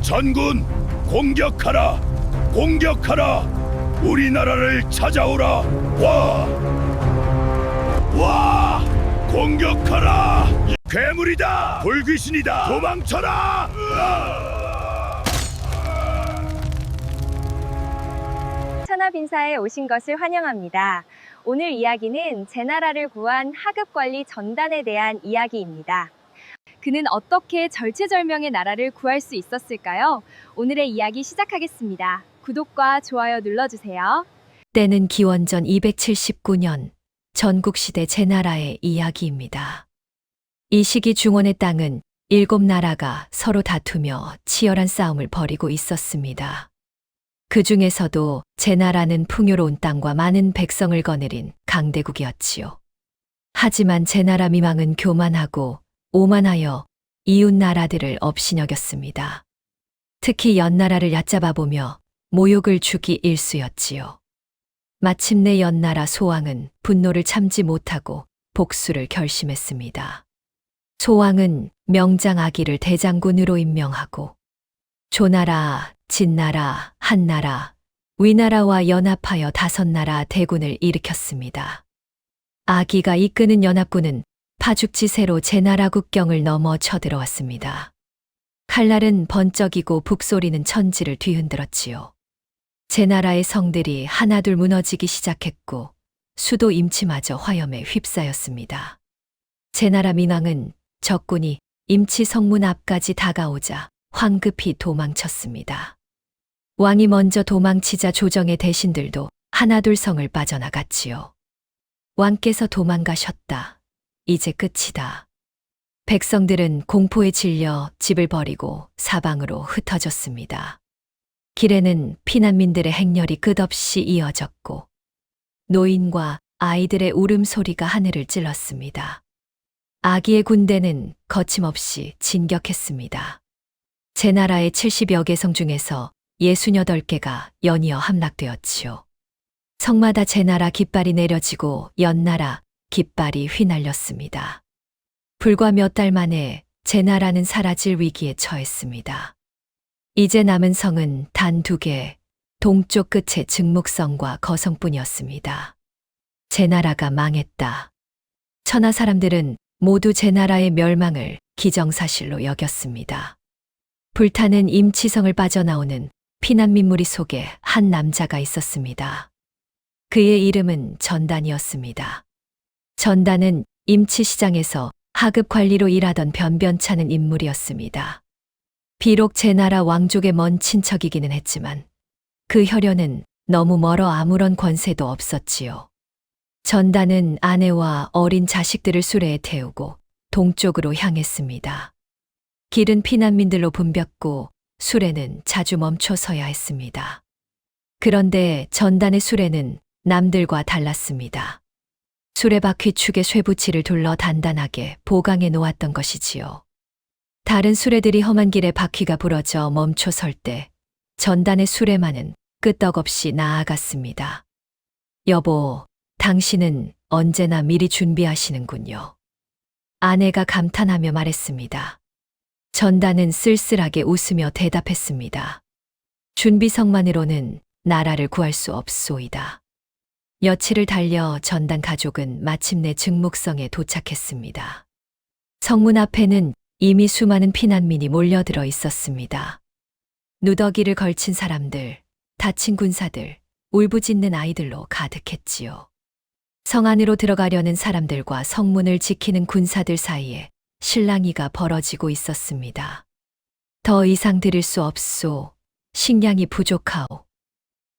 전군, 공격하라! 공격하라! 우리나라를 찾아오라! 와! 와! 공격하라! 괴물이다! 불귀신이다! 도망쳐라! 천하빈사에 오신 것을 환영합니다. 오늘 이야기는 제나라를 구한 하급관리 전단에 대한 이야기입니다. 그는 어떻게 절체절명의 나라를 구할 수 있었을까요? 오늘의 이야기 시작하겠습니다. 구독과 좋아요 눌러주세요. 때는 기원전 279년 전국시대 제나라의 이야기입니다. 이 시기 중원의 땅은 7나라가 서로 다투며 치열한 싸움을 벌이고 있었습니다. 그 중에서도 제나라는 풍요로운 땅과 많은 백성을 거느린 강대국이었지요. 하지만 제나라 미망은 교만하고 오만하여 이웃 나라들을 업신여겼습니다. 특히 연나라를 얕잡아보며 모욕을 주기 일쑤였지요. 마침내 연나라 소왕은 분노를 참지 못하고 복수를 결심했습니다. 소왕은 명장 아기를 대장군으로 임명하고 조나라, 진나라, 한나라, 위나라와 연합하여 5나라 대군을 일으켰습니다. 아기가 이끄는 연합군은 파죽지세로 제나라 국경을 넘어 쳐들어왔습니다. 칼날은 번쩍이고 북소리는 천지를 뒤흔들었지요. 제나라의 성들이 하나둘 무너지기 시작했고 수도 임치마저 화염에 휩싸였습니다. 제나라 민왕은 적군이 임치 성문 앞까지 다가오자 황급히 도망쳤습니다. 왕이 먼저 도망치자 조정의 대신들도 하나둘 성을 빠져나갔지요. 왕께서 도망가셨다. 이제 끝이다. 백성들은 공포에 질려 집을 버리고 사방으로 흩어졌습니다. 길에는 피난민들의 행렬이 끝없이 이어졌고 노인과 아이들의 울음소리가 하늘을 찔렀습니다. 아기의 군대는 거침없이 진격했습니다. 제나라의 70여 개 성 중에서 68개가 연이어 함락되었지요. 성마다 제나라 깃발이 내려지고 연나라 깃발이 휘날렸습니다. 불과 몇 달 만에 제나라는 사라질 위기에 처했습니다. 이제 남은 성은 단 2개, 동쪽 끝의 증묵성과 거성뿐이었습니다. 제나라가 망했다. 천하 사람들은 모두 제나라의 멸망을 기정사실로 여겼습니다. 불타는 임치성을 빠져나오는 피난민 무리 속에 한 남자가 있었습니다. 그의 이름은 전단이었습니다. 전단은 임치시장에서 하급 관리로 일하던 변변찮은 인물이었습니다. 비록 제나라 왕족의 먼 친척이기는 했지만 그 혈연은 너무 멀어 아무런 권세도 없었지요. 전단은 아내와 어린 자식들을 수레에 태우고 동쪽으로 향했습니다. 길은 피난민들로 붐볐고 수레는 자주 멈춰 서야 했습니다. 그런데 전단의 수레는 남들과 달랐습니다. 수레바퀴 축에 쇠붙이를 둘러 단단하게 보강해 놓았던 것이지요. 다른 수레들이 험한 길에 바퀴가 부러져 멈춰 설 때 전단의 수레만은 끄떡없이 나아갔습니다. 여보, 당신은 언제나 미리 준비하시는군요. 아내가 감탄하며 말했습니다. 전단은 쓸쓸하게 웃으며 대답했습니다. 준비성만으로는 나라를 구할 수 없소이다. 여치를 달려 전단 가족은 마침내 증묵성에 도착했습니다. 성문 앞에는 이미 수많은 피난민이 몰려들어 있었습니다. 누더기를 걸친 사람들, 다친 군사들, 울부짖는 아이들로 가득했지요. 성 안으로 들어가려는 사람들과 성문을 지키는 군사들 사이에 실랑이가 벌어지고 있었습니다. 더 이상 드릴 수 없소. 식량이 부족하오.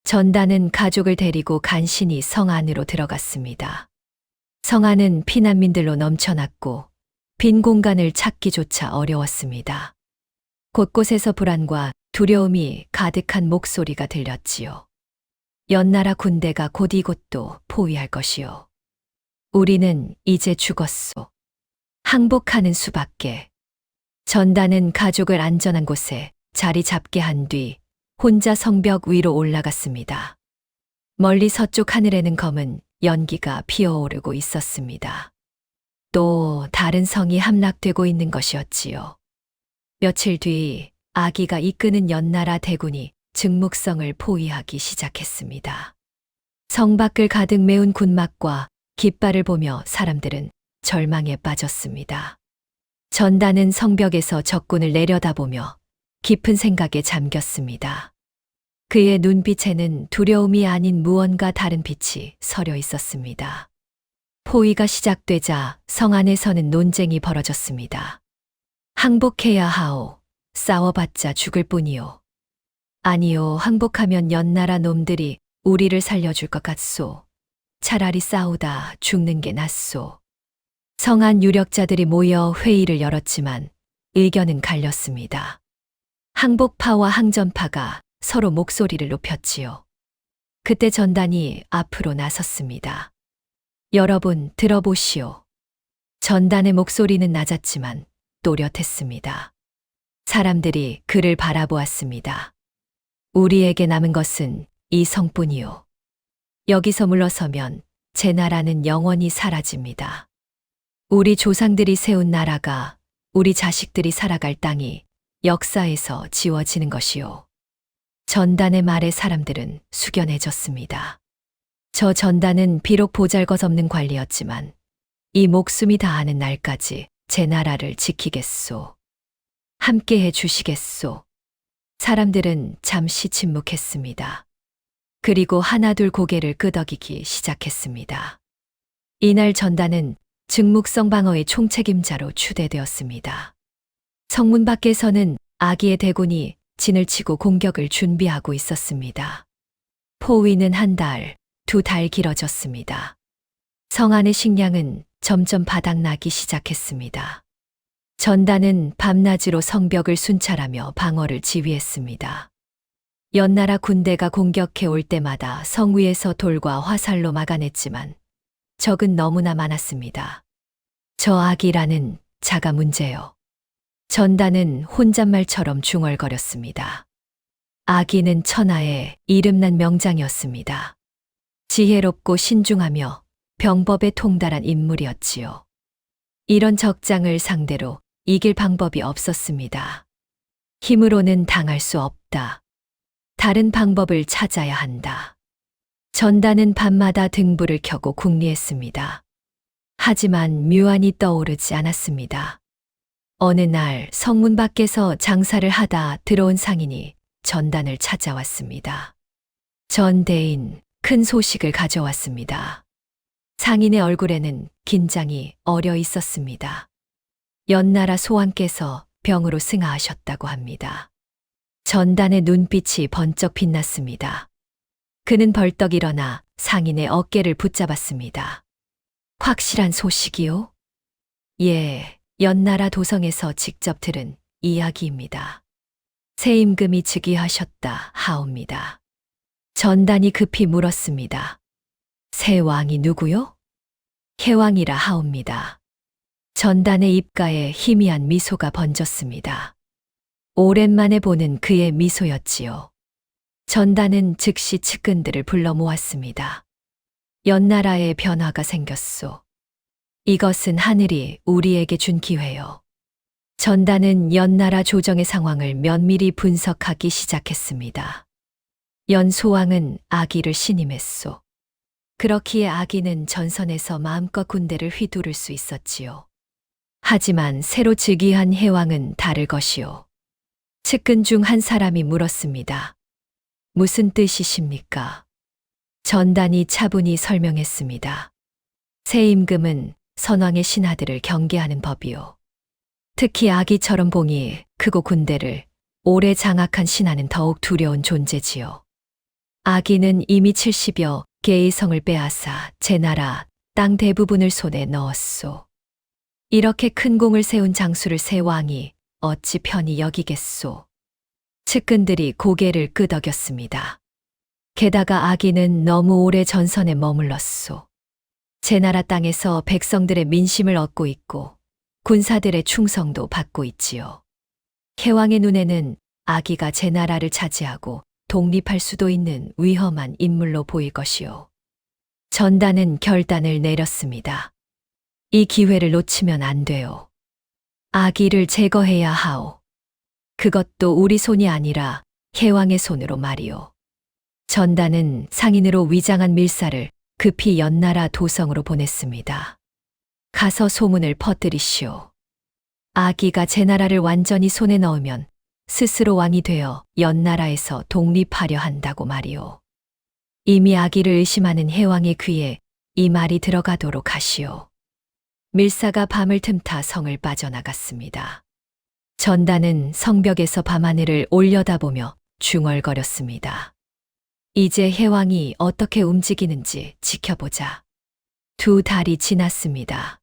전단은 가족을 데리고 간신히 성 안으로 들어갔습니다. 성 안은 피난민들로 넘쳐났고 빈 공간을 찾기조차 어려웠습니다. 곳곳에서 불안과 두려움이 가득한 목소리가 들렸지요. 연나라 군대가 곧 이곳도 포위할 것이요. 우리는 이제 죽었소. 항복하는 수밖에. 전단은 가족을 안전한 곳에 자리 잡게 한 뒤 혼자 성벽 위로 올라갔습니다. 멀리 서쪽 하늘에는 검은 연기가 피어오르고 있었습니다. 또 다른 성이 함락되고 있는 것이었지요. 며칠 뒤 아기가 이끄는 연나라 대군이 증묵성을 포위하기 시작했습니다. 성 밖을 가득 메운 군막과 깃발을 보며 사람들은 절망에 빠졌습니다. 전단은 성벽에서 적군을 내려다보며 깊은 생각에 잠겼습니다. 그의 눈빛에는 두려움이 아닌 무언가 다른 빛이 서려 있었습니다. 포위가 시작되자 성 안에서는 논쟁이 벌어졌습니다. 항복해야 하오. 싸워봤자 죽을 뿐이요. 아니요, 항복하면 연나라 놈들이 우리를 살려줄 것 같소. 차라리 싸우다 죽는 게 낫소. 성안 유력자들이 모여 회의를 열었지만 의견은 갈렸습니다. 항복파와 항전파가 서로 목소리를 높였지요. 그때 전단이 앞으로 나섰습니다. 여러분, 들어보시오. 전단의 목소리는 낮았지만 또렷했습니다. 사람들이 그를 바라보았습니다. 우리에게 남은 것은 이 성뿐이요. 여기서 물러서면 제 나라는 영원히 사라집니다. 우리 조상들이 세운 나라가, 우리 자식들이 살아갈 땅이 역사에서 지워지는 것이요. 전단의 말에 사람들은 숙연해졌습니다. 저 전단은 비록 보잘것없는 관리였지만 이 목숨이 다하는 날까지 제 나라를 지키겠소. 함께해 주시겠소. 사람들은 잠시 침묵했습니다. 그리고 하나둘 고개를 끄덕이기 시작했습니다. 이날 전단은 증묵성 방어의 총책임자로 추대되었습니다. 성문 밖에서는 아기의 대군이 진을 치고 공격을 준비하고 있었습니다. 포위는 한 달, 두 달 길어졌습니다. 성 안의 식량은 점점 바닥나기 시작했습니다. 전단은 밤낮으로 성벽을 순찰하며 방어를 지휘했습니다. 연나라 군대가 공격해 올 때마다 성 위에서 돌과 화살로 막아냈지만 적은 너무나 많았습니다. 저 아기라는 자가 문제요. 전단은 혼잣말처럼 중얼거렸습니다. 아기는 천하의 이름난 명장이었습니다. 지혜롭고 신중하며 병법에 통달한 인물이었지요. 이런 적장을 상대로 이길 방법이 없었습니다. 힘으로는 당할 수 없다. 다른 방법을 찾아야 한다. 전단은 밤마다 등불을 켜고 궁리했습니다. 하지만 묘안이 떠오르지 않았습니다. 어느 날 성문 밖에서 장사를 하다 들어온 상인이 전단을 찾아왔습니다. 전대인, 큰 소식을 가져왔습니다. 상인의 얼굴에는 긴장이 어려 있었습니다. 연나라 소왕께서 병으로 승하하셨다고 합니다. 전단의 눈빛이 번쩍 빛났습니다. 그는 벌떡 일어나 상인의 어깨를 붙잡았습니다. 확실한 소식이요? 예, 연나라 도성에서 직접 들은 이야기입니다. 새 임금이 즉위하셨다 하옵니다. 전단이 급히 물었습니다. 새 왕이 누구요? 혜왕이라 하옵니다. 전단의 입가에 희미한 미소가 번졌습니다. 오랜만에 보는 그의 미소였지요. 전단은 즉시 측근들을 불러 모았습니다. 연나라에 변화가 생겼소. 이것은 하늘이 우리에게 준 기회요. 전단은 연나라 조정의 상황을 면밀히 분석하기 시작했습니다. 연소왕은 아기를 신임했소. 그렇기에 아기는 전선에서 마음껏 군대를 휘두를 수 있었지요. 하지만 새로 즉위한 혜왕은 다를 것이요. 측근 중 한 사람이 물었습니다. 무슨 뜻이십니까? 전단이 차분히 설명했습니다. 새 임금은 선왕의 신하들을 경계하는 법이요. 특히 아기처럼 봉이 크고 군대를 오래 장악한 신하는 더욱 두려운 존재지요. 아기는 이미 70여 개의 성을 빼앗아 제 나라 땅 대부분을 손에 넣었소. 이렇게 큰 공을 세운 장수를 새 왕이 어찌 편히 여기겠소. 측근들이 고개를 끄덕였습니다. 게다가 아기는 너무 오래 전선에 머물렀소. 제 나라 땅에서 백성들의 민심을 얻고 있고 군사들의 충성도 받고 있지요. 혜왕의 눈에는 아기가 제 나라를 차지하고 독립할 수도 있는 위험한 인물로 보일 것이요. 전단은 결단을 내렸습니다. 이 기회를 놓치면 안 돼요. 아기를 제거해야 하오. 그것도 우리 손이 아니라 해왕의 손으로 말이오. 전단은 상인으로 위장한 밀사를 급히 연나라 도성으로 보냈습니다. 가서 소문을 퍼뜨리시오. 아기가 제 나라를 완전히 손에 넣으면 스스로 왕이 되어 연나라에서 독립하려 한다고 말이오. 이미 아기를 의심하는 해왕의 귀에 이 말이 들어가도록 하시오. 밀사가 밤을 틈타 성을 빠져나갔습니다. 전단은 성벽에서 밤하늘을 올려다보며 중얼거렸습니다. 이제 해왕이 어떻게 움직이는지 지켜보자. 2달이 지났습니다.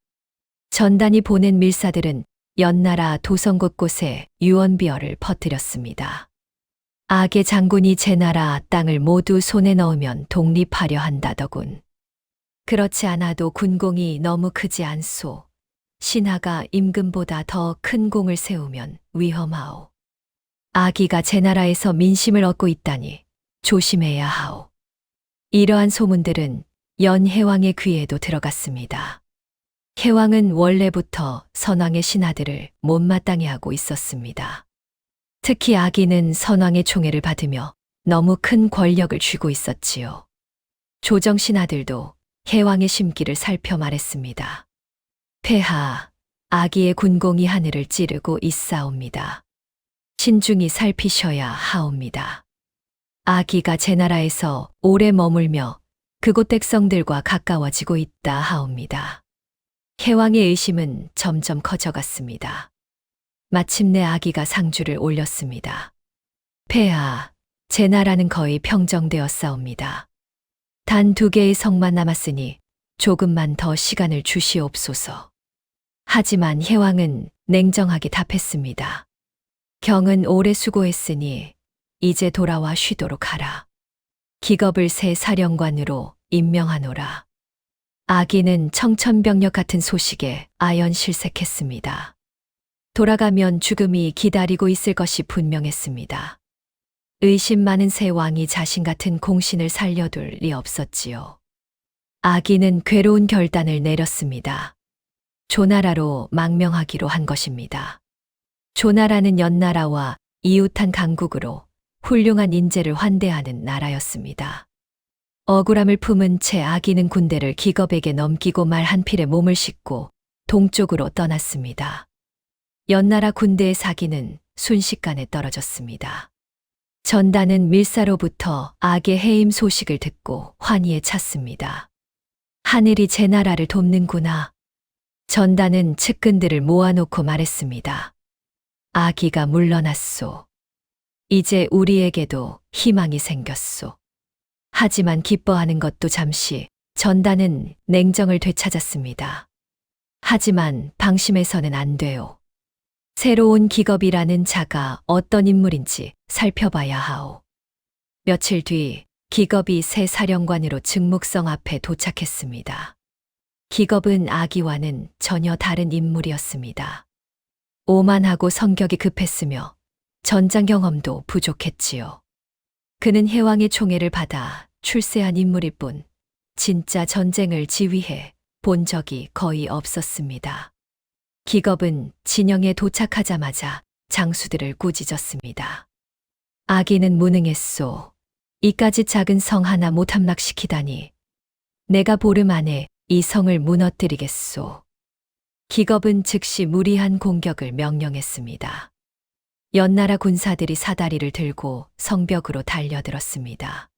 전단이 보낸 밀사들은 연나라 도성 곳곳에 유언비어를 퍼뜨렸습니다. 악의 장군이 제 나라 땅을 모두 손에 넣으면 독립하려 한다더군. 그렇지 않아도 군공이 너무 크지 않소. 신하가 임금보다 더 큰 공을 세우면 위험하오. 아기가 제 나라에서 민심을 얻고 있다니 조심해야 하오. 이러한 소문들은 연해왕의 귀에도 들어갔습니다. 해왕은 원래부터 선왕의 신하들을 못마땅해 하고 있었습니다. 특히 아기는 선왕의 총애를 받으며 너무 큰 권력을 쥐고 있었지요. 조정 신하들도 해왕의 심기를 살펴 말했습니다. 폐하, 아기의 군공이 하늘을 찌르고 있사옵니다. 신중히 살피셔야 하옵니다. 아기가 제 나라에서 오래 머물며 그곳 백성들과 가까워지고 있다 하옵니다. 해왕의 의심은 점점 커져갔습니다. 마침내 아기가 상주를 올렸습니다. 폐하, 제 나라는 거의 평정되었사옵니다. 단 2개의 성만 남았으니 조금만 더 시간을 주시옵소서. 하지만 해왕은 냉정하게 답했습니다. 경은 오래 수고했으니 이제 돌아와 쉬도록 하라. 기겁을 새 사령관으로 임명하노라. 아기는 청천벽력 같은 소식에 아연실색했습니다. 돌아가면 죽음이 기다리고 있을 것이 분명했습니다. 의심 많은 새 왕이 자신 같은 공신을 살려둘 리 없었지요. 아기는 괴로운 결단을 내렸습니다. 조나라로 망명하기로 한 것입니다. 조나라는 연나라와 이웃한 강국으로 훌륭한 인재를 환대하는 나라였습니다. 억울함을 품은 채 아기는 군대를 기겁에게 넘기고 말 한 필에 몸을 싣고 동쪽으로 떠났습니다. 연나라 군대의 사기는 순식간에 떨어졌습니다. 전단은 밀사로부터 악의 해임 소식을 듣고 환희에 찼습니다. 하늘이 제 나라를 돕는구나. 전단은 측근들을 모아놓고 말했습니다. 아기가 물러났소. 이제 우리에게도 희망이 생겼소. 하지만 기뻐하는 것도 잠시, 전단은 냉정을 되찾았습니다. 하지만 방심해서는 안 돼요. 새로운 기겁이라는 자가 어떤 인물인지 살펴봐야 하오. 며칠 뒤 기겁이 새 사령관으로 증묵성 앞에 도착했습니다. 기겁은 아기와는 전혀 다른 인물이었습니다. 오만하고 성격이 급했으며 전장 경험도 부족했지요. 그는 해왕의 총애를 받아 출세한 인물일 뿐 진짜 전쟁을 지휘해 본 적이 거의 없었습니다. 기겁은 진영에 도착하자마자 장수들을 꾸짖었습니다. 아기는 무능했소. 이까지 작은 성 하나 못 함락시키다니. 내가 보름 안에 이 성을 무너뜨리겠소. 기겁은 즉시 무리한 공격을 명령했습니다. 연나라 군사들이 사다리를 들고 성벽으로 달려들었습니다.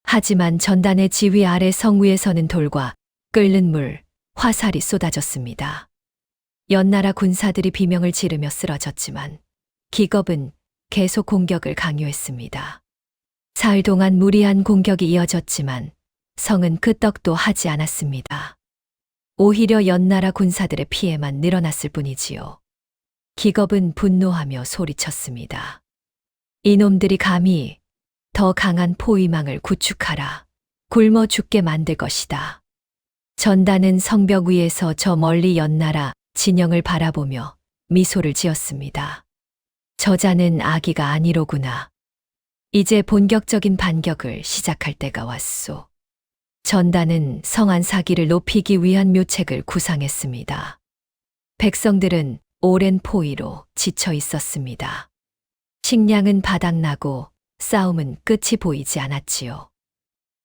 하지만 전단의 지휘 아래 성 위에서는 돌과 끓는 물, 화살이 쏟아졌습니다. 연나라 군사들이 비명을 지르며 쓰러졌지만 기겁은 계속 공격을 강요했습니다. 사흘 동안 무리한 공격이 이어졌지만 성은 끄떡도 하지 않았습니다. 오히려 연나라 군사들의 피해만 늘어났을 뿐이지요. 기겁은 분노하며 소리쳤습니다. 이놈들이 감히 더 강한 포위망을 구축하라. 굶어 죽게 만들 것이다. 전단은 성벽 위에서 저 멀리 연나라 진영을 바라보며 미소를 지었습니다. 저자는 아기가 아니로구나. 이제 본격적인 반격을 시작할 때가 왔소. 전단은 성안 사기를 높이기 위한 묘책을 구상했습니다. 백성들은 오랜 포위로 지쳐 있었습니다. 식량은 바닥나고 싸움은 끝이 보이지 않았지요.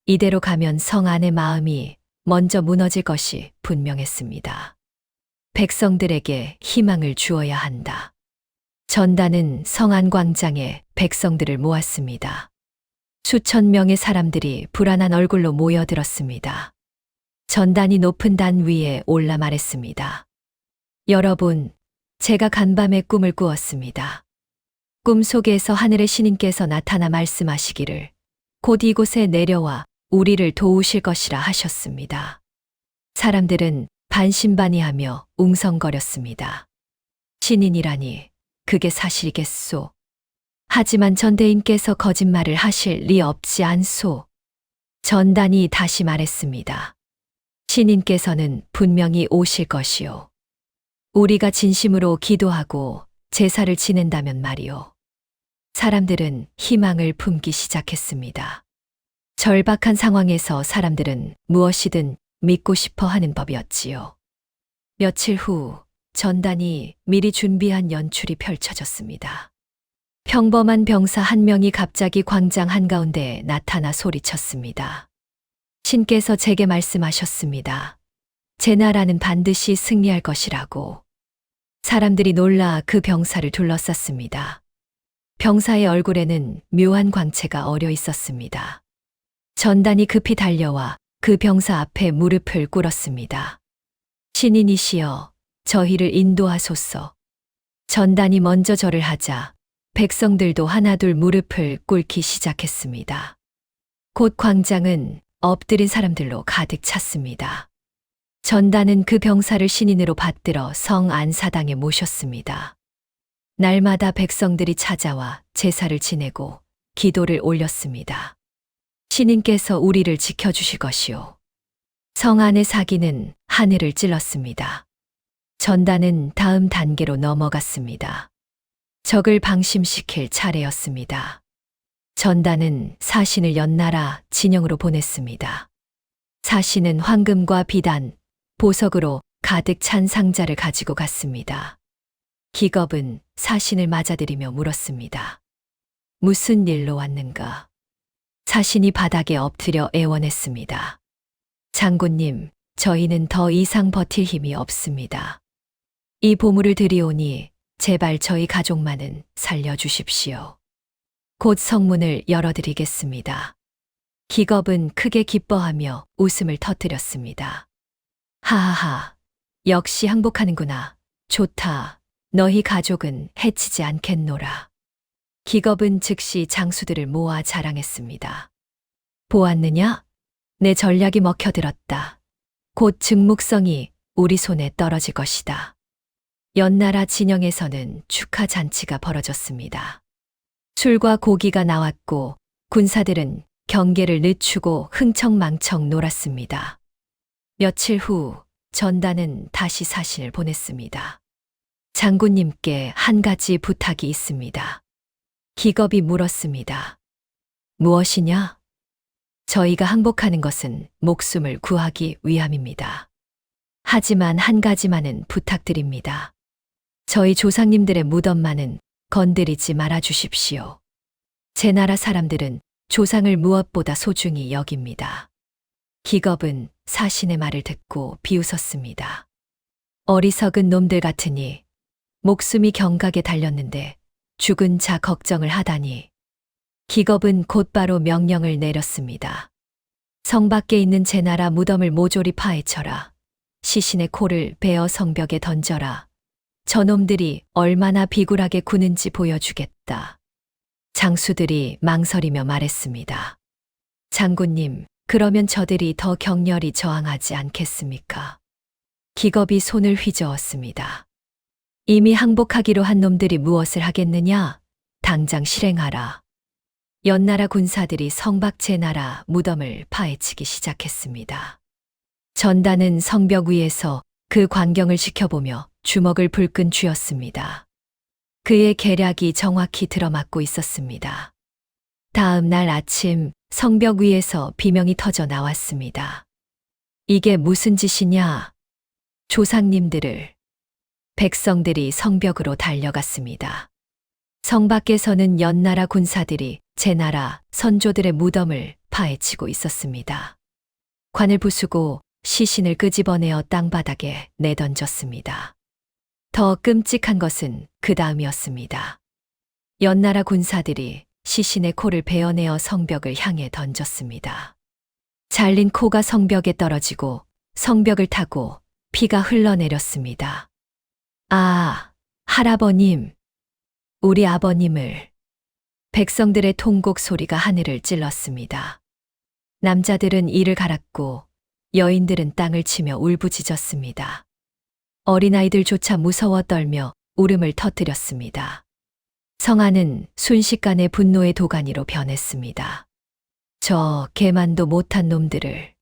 이대로 가면 성 안의 마음이 먼저 무너질 것이 분명했습니다. 백성들에게 희망을 주어야 한다. 전단은 성안 광장에 백성들을 모았습니다. 수천 명의 사람들이 불안한 얼굴로 모여들었습니다. 전단이 높은 단 위에 올라 말했습니다. 여러분, 제가 간밤에 꿈을 꾸었습니다. 꿈 속에서 하늘의 신인께서 나타나 말씀하시기를 곧 이곳에 내려와 우리를 도우실 것이라 하셨습니다. 사람들은 반신반의하며 웅성거렸습니다. 신인이라니 그게 사실이겠소. 하지만 전대인께서 거짓말을 하실 리 없지 않소. 전단이 다시 말했습니다. 신인께서는 분명히 오실 것이요. 우리가 진심으로 기도하고 제사를 지낸다면 말이요. 사람들은 희망을 품기 시작했습니다. 절박한 상황에서 사람들은 무엇이든 믿고 싶어 하는 법이었지요. 며칠 후 전단이 미리 준비한 연출이 펼쳐졌습니다. 평범한 병사 한 명이 갑자기 광장 한가운데 나타나 소리쳤습니다. 신께서 제게 말씀하셨습니다. 제 나라는 반드시 승리할 것이라고. 사람들이 놀라 그 병사를 둘러쌌습니다. 병사의 얼굴에는 묘한 광채가 어려 있었습니다. 전단이 급히 달려와 그 병사 앞에 무릎을 꿇었습니다. 신인이시여, 저희를 인도하소서. 전단이 먼저 절을 하자 백성들도 하나둘 무릎을 꿇기 시작했습니다. 곧 광장은 엎드린 사람들로 가득 찼습니다. 전단은 그 병사를 신인으로 받들어 성 안사당에 모셨습니다. 날마다 백성들이 찾아와 제사를 지내고 기도를 올렸습니다. 신인께서 우리를 지켜주실 것이요. 성 안의 사기는 하늘을 찔렀습니다. 전단은 다음 단계로 넘어갔습니다. 적을 방심시킬 차례였습니다. 전단은 사신을 연나라 진영으로 보냈습니다. 사신은 황금과 비단, 보석으로 가득 찬 상자를 가지고 갔습니다. 기겁은 사신을 맞아들이며 물었습니다. 무슨 일로 왔는가? 사신이 바닥에 엎드려 애원했습니다. 장군님, 저희는 더 이상 버틸 힘이 없습니다. 이 보물을 들이오니 제발 저희 가족만은 살려주십시오. 곧 성문을 열어드리겠습니다. 기겁은 크게 기뻐하며 웃음을 터뜨렸습니다. 하하하, 역시 항복하는구나. 좋다. 너희 가족은 해치지 않겠노라. 기겁은 즉시 장수들을 모아 자랑했습니다. 보았느냐? 내 전략이 먹혀들었다. 곧 증묵성이 우리 손에 떨어질 것이다. 연나라 진영에서는 축하 잔치가 벌어졌습니다. 술과 고기가 나왔고 군사들은 경계를 늦추고 흥청망청 놀았습니다. 며칠 후 전단은 다시 사신을 보냈습니다. 장군님께 한 가지 부탁이 있습니다. 기겁이 물었습니다. 무엇이냐? 저희가 항복하는 것은 목숨을 구하기 위함입니다. 하지만 한 가지만은 부탁드립니다. 저희 조상님들의 무덤만은 건드리지 말아 주십시오. 제 나라 사람들은 조상을 무엇보다 소중히 여깁니다. 기겁은 사신의 말을 듣고 비웃었습니다. 어리석은 놈들 같으니 목숨이 경각에 달렸는데 죽은 자 걱정을 하다니. 기겁은 곧바로 명령을 내렸습니다. 성 밖에 있는 제 나라 무덤을 모조리 파헤쳐라. 시신의 코를 베어 성벽에 던져라. 저놈들이 얼마나 비굴하게 구는지 보여주겠다. 장수들이 망설이며 말했습니다. 장군님, 그러면 저들이 더 격렬히 저항하지 않겠습니까? 기겁이 손을 휘저었습니다. 이미 항복하기로 한 놈들이 무엇을 하겠느냐? 당장 실행하라. 연나라 군사들이 성박 제나라 무덤을 파헤치기 시작했습니다. 전단은 성벽 위에서 그 광경을 지켜보며 주먹을 불끈 쥐었습니다. 그의 계략이 정확히 들어맞고 있었습니다. 다음 날 아침 성벽 위에서 비명이 터져 나왔습니다. 이게 무슨 짓이냐? 조상님들을. 백성들이 성벽으로 달려갔습니다. 성 밖에서는 연나라 군사들이 제나라 선조들의 무덤을 파헤치고 있었습니다. 관을 부수고 시신을 끄집어내어 땅바닥에 내던졌습니다. 더 끔찍한 것은 그 다음이었습니다. 연나라 군사들이 시신의 코를 베어내어 성벽을 향해 던졌습니다. 잘린 코가 성벽에 떨어지고 성벽을 타고 피가 흘러내렸습니다. 아, 할아버님, 우리 아버님을. 백성들의 통곡 소리가 하늘을 찔렀습니다. 남자들은 이를 갈았고 여인들은 땅을 치며 울부짖었습니다. 어린아이들조차 무서워 떨며 울음을 터뜨렸습니다. 성 안은 순식간에 분노의 도가니로 변했습니다. 저 개만도 못한 놈들을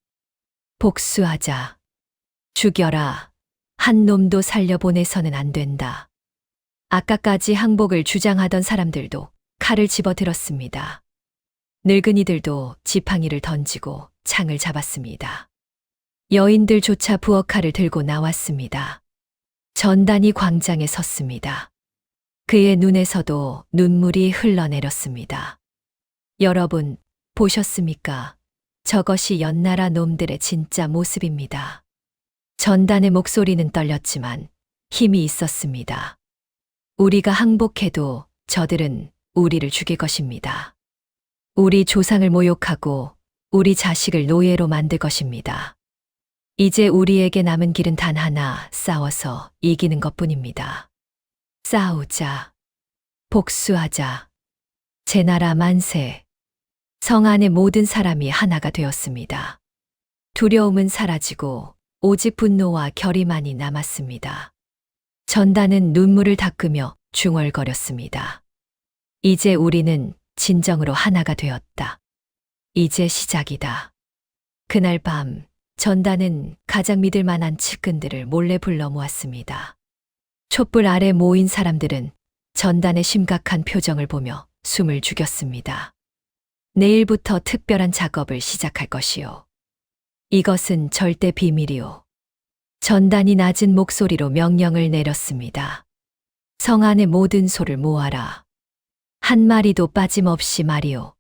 복수하자. 죽여라. 한 놈도 살려보내서는 안 된다. 아까까지 항복을 주장하던 사람들도 칼을 집어들었습니다. 늙은이들도 지팡이를 던지고 창을 잡았습니다. 여인들조차 부엌칼을 들고 나왔습니다. 전단이 광장에 섰습니다. 그의 눈에서도 눈물이 흘러내렸습니다. 여러분, 보셨습니까? 저것이 연나라 놈들의 진짜 모습입니다. 전단의 목소리는 떨렸지만 힘이 있었습니다. 우리가 항복해도 저들은 우리를 죽일 것입니다. 우리 조상을 모욕하고 우리 자식을 노예로 만들 것입니다. 이제 우리에게 남은 길은 단 하나, 싸워서 이기는 것뿐입니다. 싸우자. 복수하자. 제나라 만세. 성 안의 모든 사람이 하나가 되었습니다. 두려움은 사라지고 오직 분노와 결의만이 남았습니다. 전단은 눈물을 닦으며 중얼거렸습니다. 이제 우리는 진정으로 하나가 되었다. 이제 시작이다. 그날 밤 전단은 가장 믿을 만한 측근들을 몰래 불러 모았습니다. 촛불 아래 모인 사람들은 전단의 심각한 표정을 보며 숨을 죽였습니다. 내일부터 특별한 작업을 시작할 것이요. 이것은 절대 비밀이요. 전단이 낮은 목소리로 명령을 내렸습니다. 성 안의 모든 소를 모아라. 한 마리도 빠짐없이 말이요.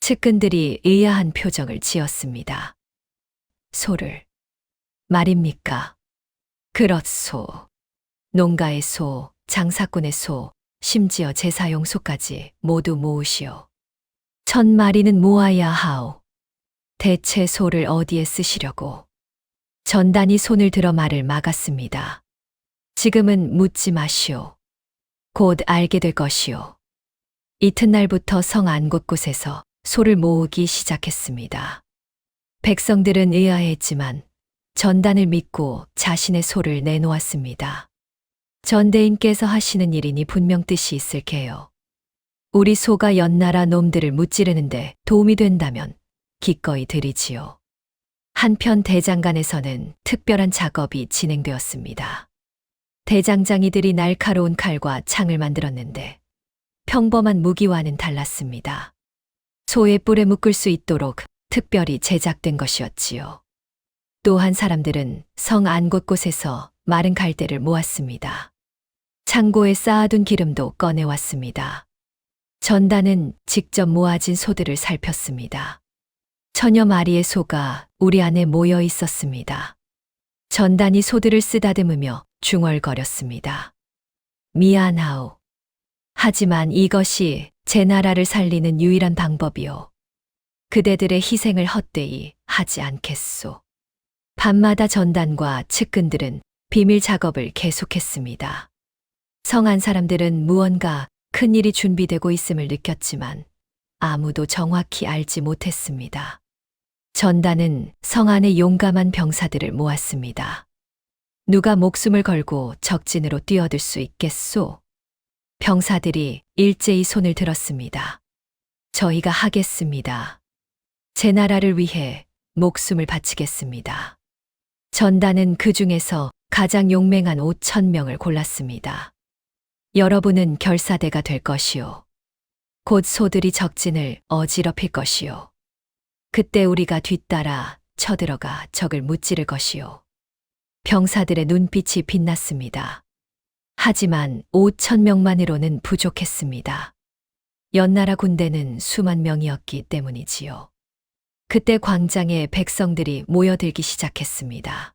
측근들이 의아한 표정을 지었습니다. 소를 말입니까? 그렇소. 농가의 소, 장사꾼의 소, 심지어 제사용 소까지 모두 모으시오. 1000마리는 모아야 하오. 대체 소를 어디에 쓰시려고? 전단이 손을 들어 말을 막았습니다. 지금은 묻지 마시오. 곧 알게 될 것이오. 이튿날부터 성 안 곳곳에서 소를 모으기 시작했습니다. 백성들은 의아해했지만 전단을 믿고 자신의 소를 내놓았습니다. 전대인께서 하시는 일이니 분명 뜻이 있을 게요. 우리 소가 연나라 놈들을 무찌르는데 도움이 된다면 기꺼이 드리지요. 한편 대장간에서는 특별한 작업이 진행되었습니다. 대장장이들이 날카로운 칼과 창을 만들었는데 평범한 무기와는 달랐습니다. 소의 뿔에 묶을 수 있도록 특별히 제작된 것이었지요. 또한 사람들은 성 안 곳곳에서 마른 갈대를 모았습니다. 창고에 쌓아둔 기름도 꺼내왔습니다. 전단은 직접 모아진 소들을 살폈습니다. 1000여 마리의 소가 우리 안에 모여 있었습니다. 전단이 소들을 쓰다듬으며 중얼거렸습니다. 미안하오. 하지만 이것이 제 나라를 살리는 유일한 방법이오. 그대들의 희생을 헛되이 하지 않겠소. 밤마다 전단과 측근들은 비밀 작업을 계속했습니다. 성 안 사람들은 무언가 큰 일이 준비되고 있음을 느꼈지만 아무도 정확히 알지 못했습니다. 전단은 성 안에 용감한 병사들을 모았습니다. 누가 목숨을 걸고 적진으로 뛰어들 수 있겠소? 병사들이 일제히 손을 들었습니다. 저희가 하겠습니다. 제 나라를 위해 목숨을 바치겠습니다. 전단은 그 중에서 가장 용맹한 5000명을 골랐습니다. 여러분은 결사대가 될 것이요. 곧 소들이 적진을 어지럽힐 것이요. 그때 우리가 뒤따라 쳐들어가 적을 무찌를 것이요. 병사들의 눈빛이 빛났습니다. 하지만 5천 명만으로는 부족했습니다. 연나라 군대는 수만 명이었기 때문이지요. 그때 광장에 백성들이 모여들기 시작했습니다.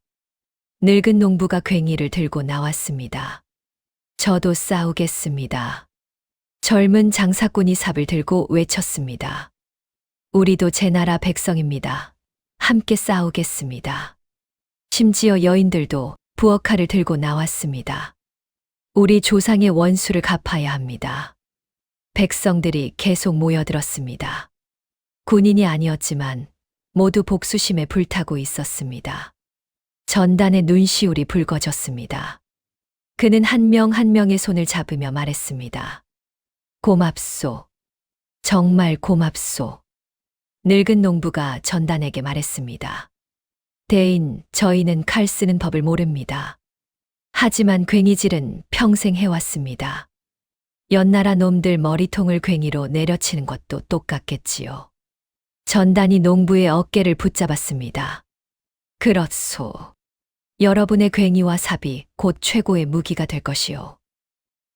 늙은 농부가 괭이를 들고 나왔습니다. 저도 싸우겠습니다. 젊은 장사꾼이 삽을 들고 외쳤습니다. 우리도 제 나라 백성입니다. 함께 싸우겠습니다. 심지어 여인들도 부엌칼을 들고 나왔습니다. 우리 조상의 원수를 갚아야 합니다. 백성들이 계속 모여들었습니다. 군인이 아니었지만 모두 복수심에 불타고 있었습니다. 전단의 눈시울이 붉어졌습니다. 그는 한 명 한 명의 손을 잡으며 말했습니다. 고맙소. 정말 고맙소. 늙은 농부가 전단에게 말했습니다. 대인, 저희는 칼 쓰는 법을 모릅니다. 하지만 괭이질은 평생 해왔습니다. 연나라 놈들 머리통을 괭이로 내려치는 것도 똑같겠지요. 전단이 농부의 어깨를 붙잡았습니다. 그렇소. 여러분의 괭이와 삽이 곧 최고의 무기가 될 것이요.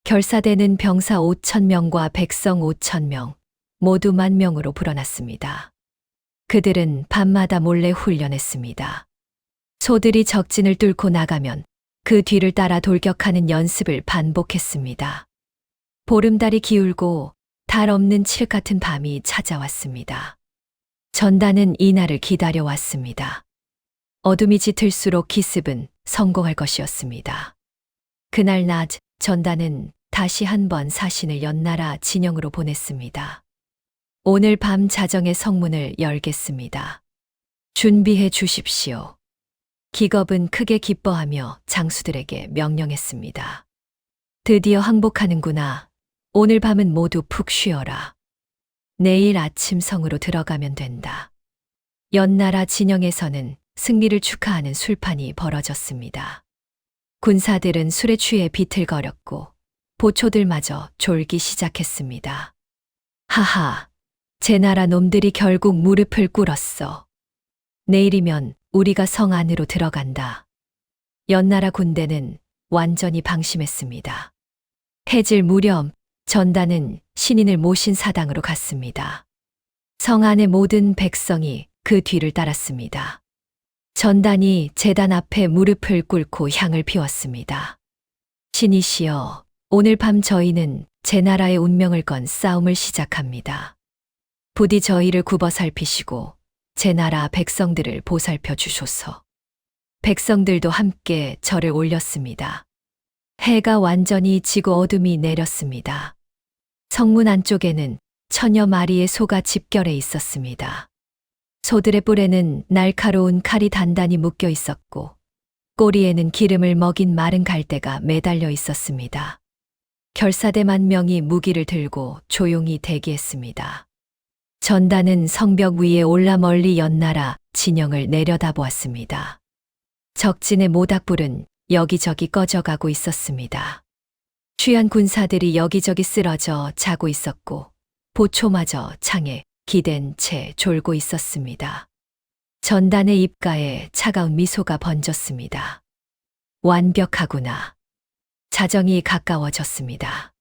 결사대는 병사 5천 명과 백성 5천 명, 모두 10,000명으로 불어났습니다. 그들은 밤마다 몰래 훈련했습니다. 소들이 적진을 뚫고 나가면 그 뒤를 따라 돌격하는 연습을 반복했습니다. 보름달이 기울고 달 없는 칠 같은 밤이 찾아왔습니다. 전단은 이날을 기다려왔습니다. 어둠이 짙을수록 기습은 성공할 것이었습니다. 그날 낮 전단은 다시 한번 사신을 연나라 진영으로 보냈습니다. 오늘 밤 자정의 성문을 열겠습니다. 준비해 주십시오. 기겁은 크게 기뻐하며 장수들에게 명령했습니다. 드디어 항복하는구나. 오늘 밤은 모두 푹 쉬어라. 내일 아침 성으로 들어가면 된다. 연나라 진영에서는 승리를 축하하는 술판이 벌어졌습니다. 군사들은 술에 취해 비틀거렸고 보초들마저 졸기 시작했습니다. 하하, 제 나라 놈들이 결국 무릎을 꿇었어. 내일이면 우리가 성 안으로 들어간다. 연나라 군대는 완전히 방심했습니다. 해질 무렵 전단은 신인을 모신 사당으로 갔습니다. 성 안의 모든 백성이 그 뒤를 따랐습니다. 전단이 제단 앞에 무릎을 꿇고 향을 피웠습니다. 신이시여, 오늘 밤 저희는 제 나라의 운명을 건 싸움을 시작합니다. 부디 저희를 굽어 살피시고 제 나라 백성들을 보살펴 주소서. 백성들도 함께 절을 올렸습니다. 해가 완전히 지고 어둠이 내렸습니다. 성문 안쪽에는 천여 마리의 소가 집결해 있었습니다. 소들의 뿔에는 날카로운 칼이 단단히 묶여 있었고 꼬리에는 기름을 먹인 마른 갈대가 매달려 있었습니다. 결사대 10,000명이 무기를 들고 조용히 대기했습니다. 전단은 성벽 위에 올라 멀리 연나라 진영을 내려다보았습니다. 적진의 모닥불은 여기저기 꺼져가고 있었습니다. 취한 군사들이 여기저기 쓰러져 자고 있었고 보초마저 창에 기댄 채 졸고 있었습니다. 전단의 입가에 차가운 미소가 번졌습니다. 완벽하구나. 자정이 가까워졌습니다.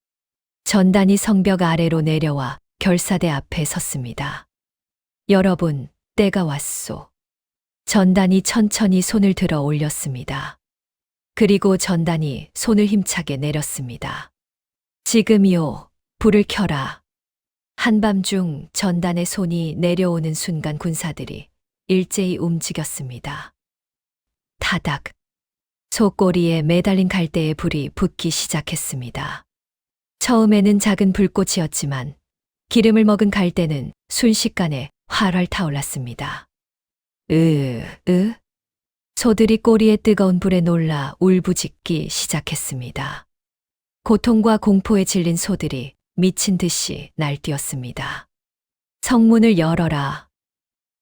전단이 성벽 아래로 내려와 결사대 앞에 섰습니다. 여러분, 때가 왔소. 전단이 천천히 손을 들어 올렸습니다. 그리고 전단이 손을 힘차게 내렸습니다. 지금이요, 불을 켜라. 한밤중 전단의 손이 내려오는 순간 군사들이 일제히 움직였습니다. 타닥. 소꼬리에 매달린 갈대의 불이 붙기 시작했습니다. 처음에는 작은 불꽃이었지만 기름을 먹은 갈대는 순식간에 활활 타올랐습니다. 소들이 꼬리에 뜨거운 불에 놀라 울부짖기 시작했습니다. 고통과 공포에 질린 소들이 미친 듯이 날뛰었습니다. 성문을 열어라.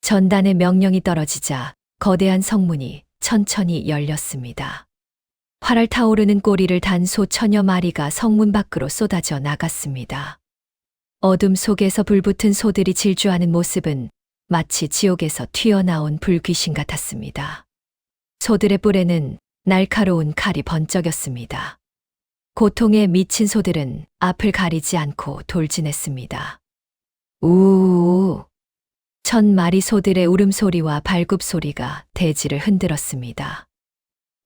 전단의 명령이 떨어지자 거대한 성문이 천천히 열렸습니다. 활활 타오르는 꼬리를 단 소 천여 마리가 성문 밖으로 쏟아져 나갔습니다. 어둠 속에서 불붙은 소들이 질주하는 모습은 마치 지옥에서 튀어나온 불귀신 같았습니다. 소들의 뿔에는 날카로운 칼이 번쩍였습니다. 고통에 미친 소들은 앞을 가리지 않고 돌진했습니다. 우우우. 1000마리 소들의 울음소리와 발굽소리가 대지를 흔들었습니다.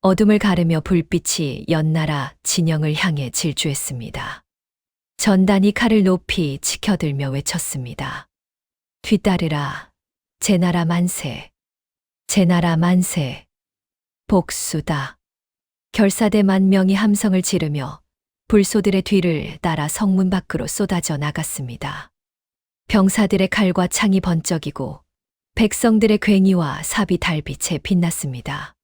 어둠을 가르며 불빛이 연나라 진영을 향해 질주했습니다. 전단이 칼을 높이 치켜들며 외쳤습니다. 뒤따르라. 제나라 만세. 제나라 만세. 복수다. 결사대 10,000명이 함성을 지르며 불소들의 뒤를 따라 성문 밖으로 쏟아져 나갔습니다. 병사들의 칼과 창이 번쩍이고 백성들의 괭이와 삽이 달빛에 빛났습니다.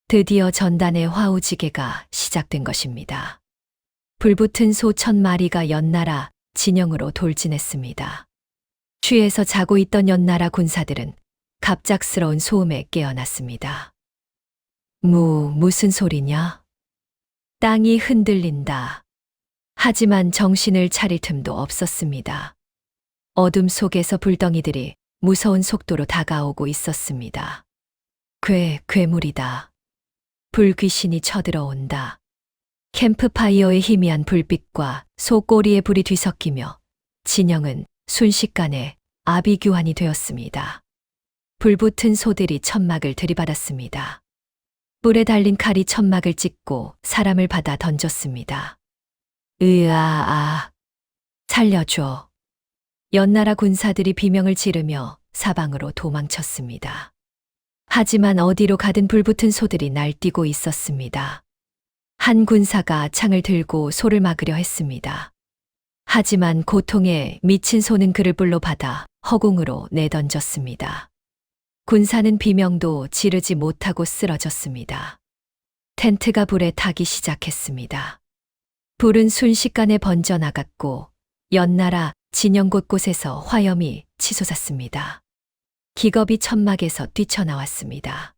드디어 전단의 화우지계가 시작된 것입니다. 불붙은 소 1000마리가 연나라 진영으로 돌진했습니다. 취해서 자고 있던 연나라 군사들은 갑작스러운 소음에 깨어났습니다. 무슨 소리냐? 땅이 흔들린다. 하지만 정신을 차릴 틈도 없었습니다. 어둠 속에서 불덩이들이 무서운 속도로 다가오고 있었습니다. 괴물이다. 불귀신이 쳐들어온다. 캠프파이어의 희미한 불빛과 소꼬리의 불이 뒤섞이며 진영은 순식간에 아비규환이 되었습니다. 불붙은 소들이 천막을 들이받았습니다. 뿔에 달린 칼이 천막을 찍고 사람을 받아 던졌습니다. 으아아. 살려줘. 연나라 군사들이 비명을 지르며 사방으로 도망쳤습니다. 하지만 어디로 가든 불붙은 소들이 날뛰고 있었습니다. 한 군사가 창을 들고 소를 막으려 했습니다. 하지만 고통에 미친 소는 그를 뿔로 받아 허공으로 내던졌습니다. 군사는 비명도 지르지 못하고 쓰러졌습니다. 텐트가 불에 타기 시작했습니다. 불은 순식간에 번져나갔고 연나라 진영 곳곳에서 화염이 치솟았습니다. 기겁이 천막에서 뛰쳐나왔습니다.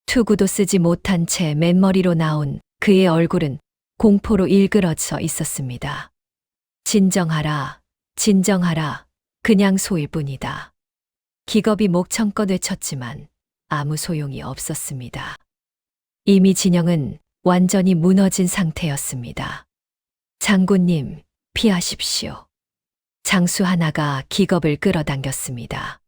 투구도 쓰지 못한 채 맨머리로 나온 그의 얼굴은 공포로 일그러져 있었습니다. 진정하라, 진정하라, 그냥 소일 뿐이다. 기겁이 목청껏 외쳤지만 아무 소용이 없었습니다. 이미 진영은 완전히 무너진 상태였습니다. 장군님, 피하십시오. 장수 하나가 기겁을 끌어당겼습니다.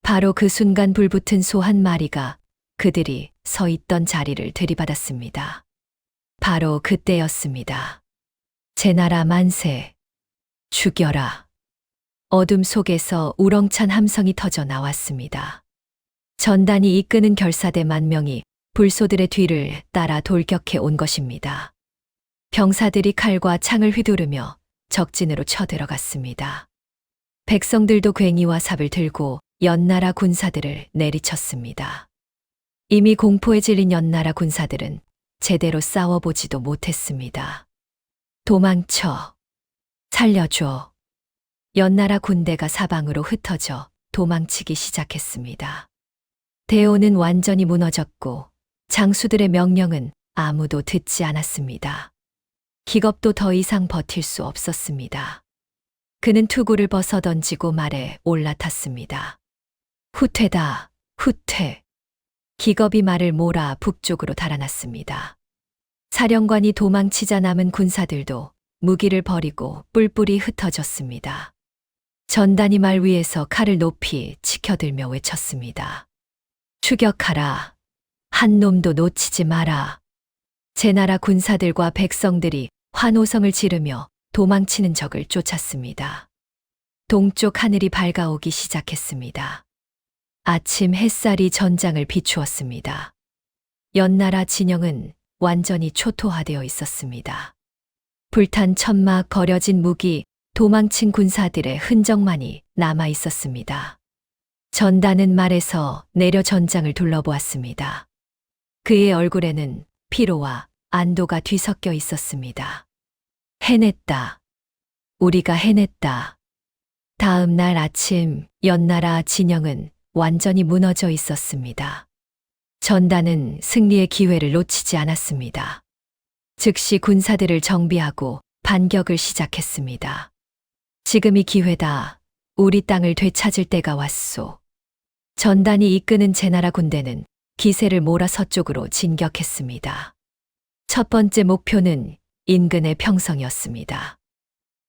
바로 그 순간 불붙은 소 한 마리가 그들이 서 있던 자리를 들이받았습니다. 바로 그때였습니다. 제나라 만세. 죽여라. 어둠 속에서 우렁찬 함성이 터져 나왔습니다. 전단이 이끄는 결사대 10,000명이 불소들의 뒤를 따라 돌격해 온 것입니다. 병사들이 칼과 창을 휘두르며 적진으로 쳐들어갔습니다. 백성들도 괭이와 삽을 들고 연나라 군사들을 내리쳤습니다. 이미 공포에 질린 연나라 군사들은 제대로 싸워보지도 못했습니다. 도망쳐. 살려줘. 연나라 군대가 사방으로 흩어져 도망치기 시작했습니다. 대오는 완전히 무너졌고 장수들의 명령은 아무도 듣지 않았습니다. 기겁도 더 이상 버틸 수 없었습니다. 그는 투구를 벗어던지고 말에 올라탔습니다. 후퇴다, 후퇴. 기겁이 말을 몰아 북쪽으로 달아났습니다. 사령관이 도망치자 남은 군사들도 무기를 버리고 뿔뿔이 흩어졌습니다. 전단이 말 위에서 칼을 높이 치켜들며 외쳤습니다. 추격하라. 한 놈도 놓치지 마라. 제나라 군사들과 백성들이 환호성을 지르며 도망치는 적을 쫓았습니다. 동쪽 하늘이 밝아오기 시작했습니다. 아침 햇살이 전장을 비추었습니다. 연나라 진영은 완전히 초토화되어 있었습니다. 불탄 천막, 버려진 무기, 도망친 군사들의 흔적만이 남아 있었습니다. 전단은 말에서 내려 전장을 둘러보았습니다. 그의 얼굴에는 피로와 안도가 뒤섞여 있었습니다. 해냈다. 우리가 해냈다. 다음 날 아침 연나라 진영은 완전히 무너져 있었습니다. 전단은 승리의 기회를 놓치지 않았습니다. 즉시 군사들을 정비하고 반격을 시작했습니다. 지금이 기회다. 우리 땅을 되찾을 때가 왔소. 전단이 이끄는 제나라 군대는 기세를 몰아 서쪽으로 진격했습니다. 첫 번째 목표는 인근의 평성이었습니다.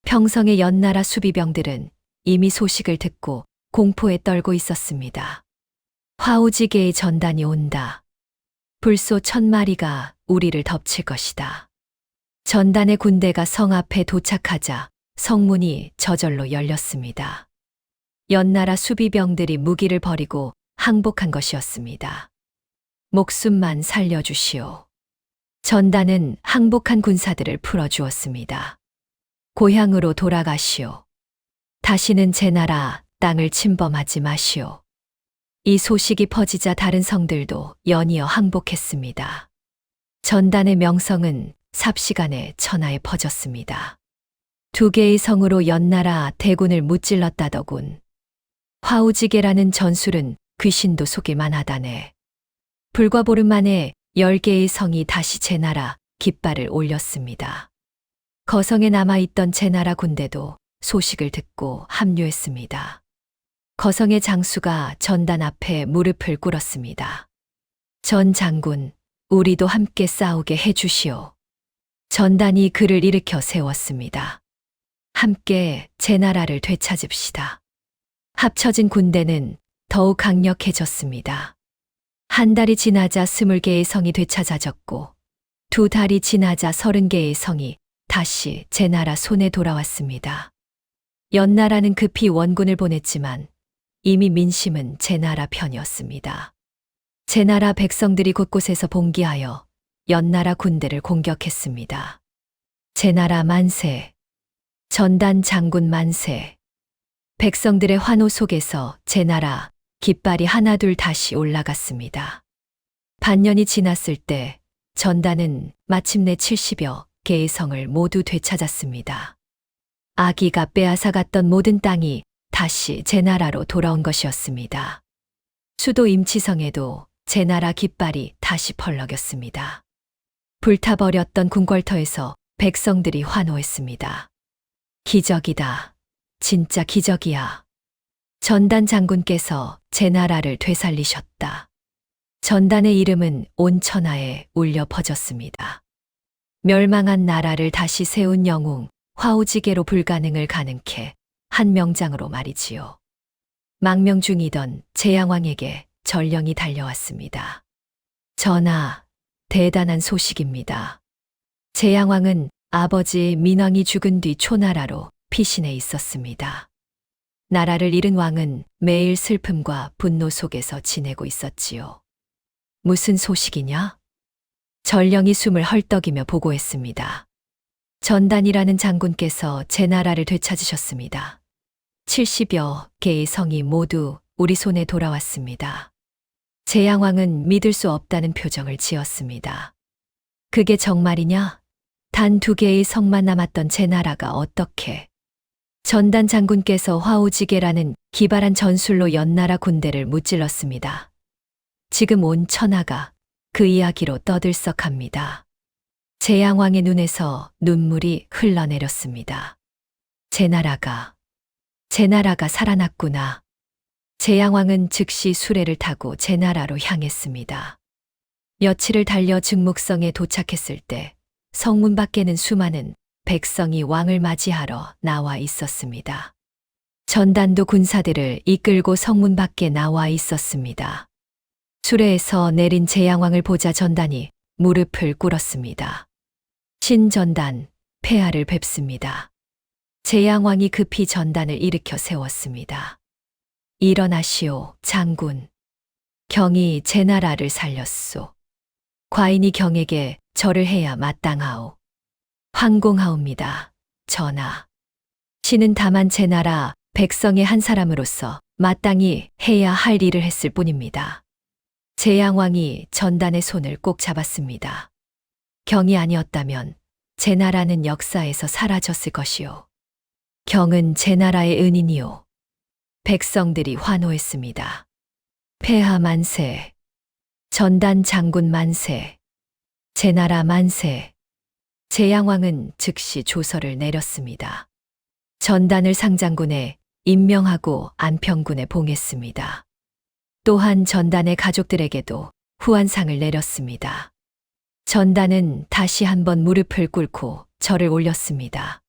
평성의 연나라 수비병들은 이미 소식을 듣고 공포에 떨고 있었습니다. 화우지계의 전단이 온다. 불소 1000마리가 우리를 덮칠 것이다. 전단의 군대가 성 앞에 도착하자 성문이 저절로 열렸습니다. 연나라 수비병들이 무기를 버리고 항복한 것이었습니다. 목숨만 살려주시오. 전단은 항복한 군사들을 풀어주었습니다. 고향으로 돌아가시오. 다시는 제 나라 땅을 침범하지 마시오. 이 소식이 퍼지자 다른 성들도 연이어 항복했습니다. 전단의 명성은 삽시간에 천하에 퍼졌습니다. 2개의 성으로 연나라 대군을 무찔렀다더군. 화우지계라는 전술은 귀신도 속일만 하다네. 불과 보름 만에 10개의 성이 다시 제 나라 깃발을 올렸습니다. 거성에 남아있던 제 나라 군대도 소식을 듣고 합류했습니다. 거성의 장수가 전단 앞에 무릎을 꿇었습니다. 전 장군, 우리도 함께 싸우게 해주시오. 전단이 그를 일으켜 세웠습니다. 함께 제 나라를 되찾읍시다. 합쳐진 군대는 더욱 강력해졌습니다. 한 달이 지나자 20개의 성이 되찾아졌고 2달이 지나자 30개의 성이 다시 제 나라 손에 돌아왔습니다. 연나라는 급히 원군을 보냈지만 이미 민심은 제 나라 편이었습니다. 제 나라 백성들이 곳곳에서 봉기하여 연나라 군대를 공격했습니다. 제 나라 만세, 전단 장군 만세. 백성들의 환호 속에서 제 나라 깃발이 하나둘 다시 올라갔습니다. 반년이 지났을 때 전단은 마침내 70여 개의 성을 모두 되찾았습니다. 아기가 빼앗아갔던 모든 땅이 다시 제 나라로 돌아온 것이었습니다. 수도 임치성에도 제 나라 깃발이 다시 펄럭였습니다. 불타버렸던 궁궐터에서 백성들이 환호했습니다. 기적이다. 진짜 기적이야. 전단 장군께서 제 나라를 되살리셨다. 전단의 이름은 온 천하에 울려 퍼졌습니다. 멸망한 나라를 다시 세운 영웅, 화우지계로 불가능을 가능케 한 명장으로 말이지요. 망명 중이던 제양왕에게 전령이 달려왔습니다. 전하, 대단한 소식입니다. 제양왕은 아버지 민왕이 죽은 뒤 초나라로 피신해 있었습니다. 나라를 잃은 왕은 매일 슬픔과 분노 속에서 지내고 있었지요. 무슨 소식이냐? 전령이 숨을 헐떡이며 보고했습니다. 전단이라는 장군께서 제 나라를 되찾으셨습니다. 70여 개의 성이 모두 우리 손에 돌아왔습니다. 제양왕은 믿을 수 없다는 표정을 지었습니다. 그게 정말이냐? 단 2개의 성만 남았던 제 나라가 어떻게? 전단 장군께서 화우지계라는 기발한 전술로 연나라 군대를 무찔렀습니다. 지금 온 천하가 그 이야기로 떠들썩합니다. 제양왕의 눈에서 눈물이 흘러내렸습니다. 제 나라가 살아났구나. 제양왕은 즉시 수레를 타고 제 나라로 향했습니다. 며칠을 달려 증묵성에 도착했을 때 성문 밖에는 수많은 백성이 왕을 맞이하러 나와 있었습니다. 전단도 군사들을 이끌고 성문 밖에 나와 있었습니다. 수레에서 내린 제양왕을 보자 전단이 무릎을 꿇었습니다. 신전단, 폐하를 뵙습니다. 제양왕이 급히 전단을 일으켜 세웠습니다. 일어나시오, 장군. 경이 제 나라를 살렸소. 과인이 경에게 절을 해야 마땅하오. 황공하옵니다, 전하. 신은 다만 제 나라 백성의 한 사람으로서 마땅히 해야 할 일을 했을 뿐입니다. 제양왕이 전단의 손을 꼭 잡았습니다. 경이 아니었다면 제 나라는 역사에서 사라졌을 것이오. 경은 제 나라의 은인이오. 백성들이 환호했습니다. 폐하 만세. 전단 장군 만세. 제 나라 만세. 제양왕은 즉시 조서를 내렸습니다. 전단을 상장군에 임명하고 안평군에 봉했습니다. 또한 전단의 가족들에게도 후한상을 내렸습니다. 전단은 다시 한번 무릎을 꿇고 절을 올렸습니다.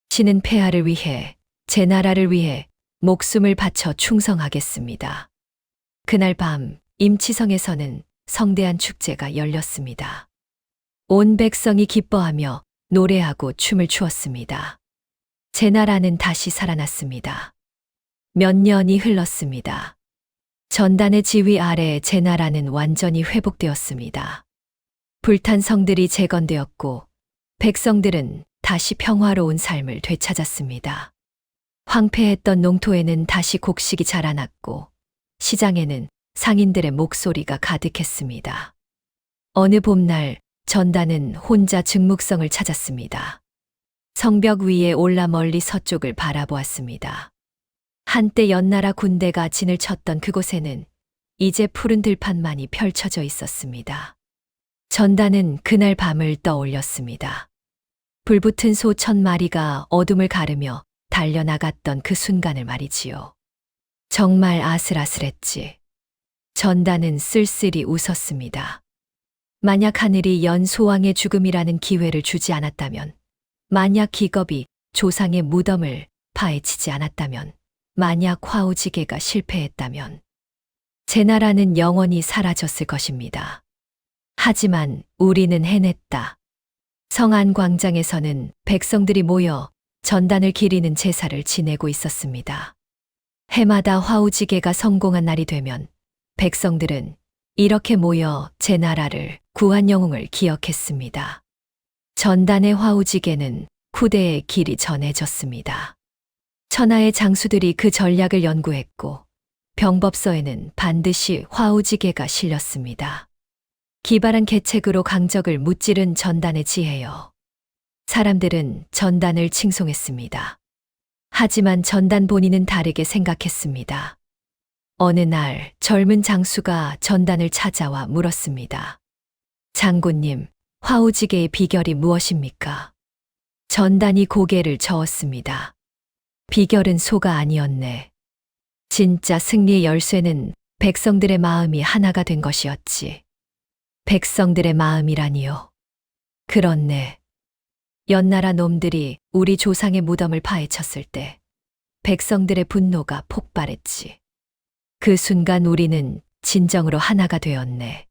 신은 폐하를 위해, 제 나라를 위해 목숨을 바쳐 충성하겠습니다. 그날 밤 임치성에서는 성대한 축제가 열렸습니다. 온 백성이 기뻐하며 노래하고 춤을 추었습니다. 제 나라는 다시 살아났습니다. 몇 년이 흘렀습니다. 전단의 지휘 아래 제 나라는 완전히 회복되었습니다. 불탄 성들이 재건되었고 백성들은 다시 평화로운 삶을 되찾았습니다. 황폐했던 농토에는 다시 곡식이 자라났고 시장에는 상인들의 목소리가 가득했습니다. 어느 봄날 전단은 혼자 증묵성을 찾았습니다. 성벽 위에 올라 멀리 서쪽을 바라보았습니다. 한때 연나라 군대가 진을 쳤던 그곳에는 이제 푸른 들판만이 펼쳐져 있었습니다. 전단은 그날 밤을 떠올렸습니다. 불붙은 소 1000마리가 어둠을 가르며 달려나갔던 그 순간을 말이지요. 정말 아슬아슬했지. 전단은 쓸쓸히 웃었습니다. 만약 하늘이 연 소왕의 죽음이라는 기회를 주지 않았다면, 만약 기겁이 조상의 무덤을 파헤치지 않았다면, 만약 화우지계가 실패했다면, 제 나라는 영원히 사라졌을 것입니다. 하지만 우리는 해냈다. 성안 광장에서는 백성들이 모여 전단을 기리는 제사를 지내고 있었습니다. 해마다 화우지계가 성공한 날이 되면 백성들은 이렇게 모여 제 나라를 구한 영웅을 기억했습니다. 전단의 화우지계는 후대의 길이 전해졌습니다. 천하의 장수들이 그 전략을 연구했고 병법서에는 반드시 화우지계가 실렸습니다. 기발한 계책으로 강적을 무찌른 전단의 지혜여. 사람들은 전단을 칭송했습니다. 하지만 전단 본인은 다르게 생각했습니다. 어느 날 젊은 장수가 전단을 찾아와 물었습니다. 장군님, 화우지계의 비결이 무엇입니까? 전단이 고개를 저었습니다. 비결은 소가 아니었네. 진짜 승리의 열쇠는 백성들의 마음이 하나가 된 것이었지. 백성들의 마음이라니요. 그렇네. 연나라 놈들이 우리 조상의 무덤을 파헤쳤을 때 백성들의 분노가 폭발했지. 그 순간 우리는 진정으로 하나가 되었네.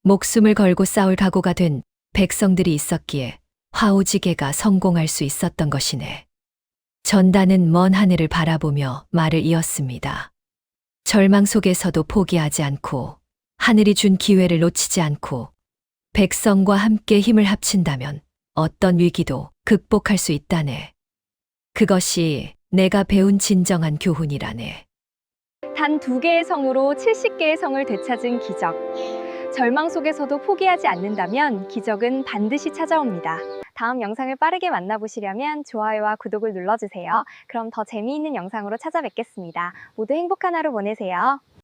목숨을 걸고 싸울 각오가 된 백성들이 있었기에 화우지계가 성공할 수 있었던 것이네. 전단은 먼 하늘을 바라보며 말을 이었습니다. 절망 속에서도 포기하지 않고 하늘이 준 기회를 놓치지 않고 백성과 함께 힘을 합친다면 어떤 위기도 극복할 수 있다네. 그것이 내가 배운 진정한 교훈이라네. 단 2개의 성으로 70개의 성을 되찾은 기적. 절망 속에서도 포기하지 않는다면 기적은 반드시 찾아옵니다. 다음 영상을 빠르게 만나보시려면 좋아요와 구독을 눌러주세요. 그럼 더 재미있는 영상으로 찾아뵙겠습니다. 모두 행복한 하루 보내세요.